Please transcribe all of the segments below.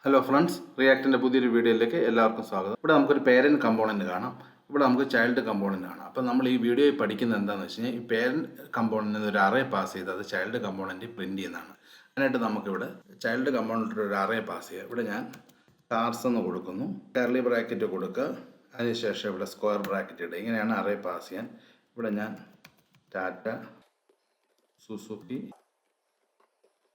Hello friends, റിയാക്റ്റിൻ്റെ പുതിയൊരു വീഡിയോയിലേക്ക് എല്ലാവർക്കും സ്വാഗതം. ഇവിടെ നമുക്കൊരു പേരൻറ്റ് കമ്പോണൻറ്റ് കാണാം, ഇവിടെ നമുക്ക് ചൈൽഡ് കമ്പോണൻറ്റ് കാണാം. അപ്പോൾ നമ്മൾ ഈ വീഡിയോയിൽ പഠിക്കുന്നത് എന്താണെന്ന് വെച്ച് കഴിഞ്ഞാൽ, ഈ പേരൻറ്റ് കമ്പോണൻറ്റിൽ ഒരു അറേ പാസ് ചെയ്ത് അത് ചൈൽഡ് കമ്പോണൻറ്റ് പ്രിൻറ്റ് ചെയ്യുന്നതാണ്. അതിനായിട്ട് നമുക്കിവിടെ ചൈൽഡ് കമ്പോണൻറ്റിൽ ഒരു അറേ പാസ് ചെയ്യുക. ഇവിടെ ഞാൻ കാർസ് എന്ന് കൊടുക്കുന്നു, കർലി ബ്രാക്കറ്റ് കൊടുക്കുക, അതിനുശേഷം ഇവിടെ സ്ക്വയർ ബ്രാക്കറ്റ് ഇടുക. ഇങ്ങനെയാണ് അറേ പാസ് ചെയ്യാൻ. ഇവിടെ ഞാൻ ടാറ്റ, സുസുക്കി,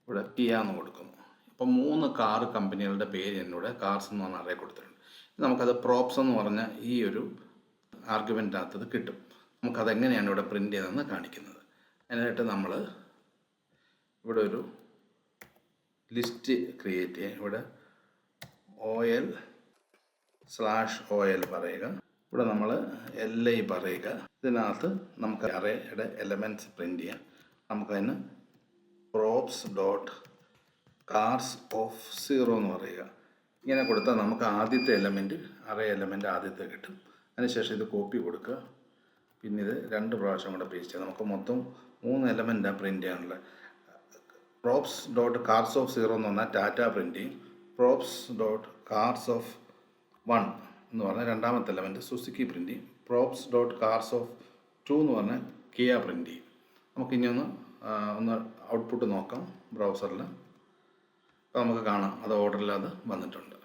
ഇവിടെ കിയ എന്ന് കൊടുക്കുന്നു. അപ്പോൾ 3 കാർ കമ്പനികളുടെ പേര് എന്നോട് കാർസ് എന്ന് പറഞ്ഞ അറേ കൊടുത്തിട്ടുണ്ട്. നമുക്കത് പ്രോപ്സ് എന്ന് പറഞ്ഞ ഈ ഒരു ആർഗ്യുമെൻറ്റിനകത്തത് കിട്ടും. നമുക്കതെങ്ങനെയാണ് ഇവിടെ പ്രിൻ്റ് ചെയ്തതെന്ന് കാണിക്കുന്നത്. അതിനായിട്ട് നമ്മൾ ഇവിടെ ഒരു ലിസ്റ്റ് ക്രിയേറ്റ് ചെയ്യുക. ഇവിടെ OL/OL പറയുക. ഇവിടെ നമ്മൾ LI പറയുക. ഇതിനകത്ത് നമുക്ക് അറേയുടെ എലമെൻറ്റ്സ് പ്രിൻ്റ് ചെയ്യാം. നമുക്കതിന് props.cars of 0 എന്ന് പറയുക. ഇങ്ങനെ കൊടുത്താൽ നമുക്ക് ആദ്യത്തെ അറേ എലമെൻറ്റ് ആദ്യത്തെ കിട്ടും. അതിനുശേഷം ഇത് കോപ്പി കൊടുക്കുക, പിന്നെ ഇത് 2 പ്രാവശ്യം കൂടെ പേസ്റ്റ് ചെയ്യുക. നമുക്ക് മൊത്തം 3 എലമെൻറ്റാണ് പ്രിൻ്റ് ചെയ്യാനുള്ളത്. props.cars of 0 എന്ന് പറഞ്ഞാൽ ടാറ്റ പ്രിൻ്റ് ചെയ്യും. props.cars of 1 എന്ന് പറഞ്ഞാൽ രണ്ടാമത്തെ എലമെൻറ്റ് സുസുക്കി പ്രിൻ്റ് ചെയ്യും. props.cars of 2 എന്ന് പറഞ്ഞാൽ കിയ പ്രിൻ്റ് ചെയ്യും. നമുക്കിനി ഒന്ന് ഔട്ട്പുട്ട് നോക്കാം ബ്രൗസറിൽ. അപ്പോൾ നമുക്ക് കാണാം അത് ഓർഡറിൽ അത് വന്നിട്ടുണ്ട്.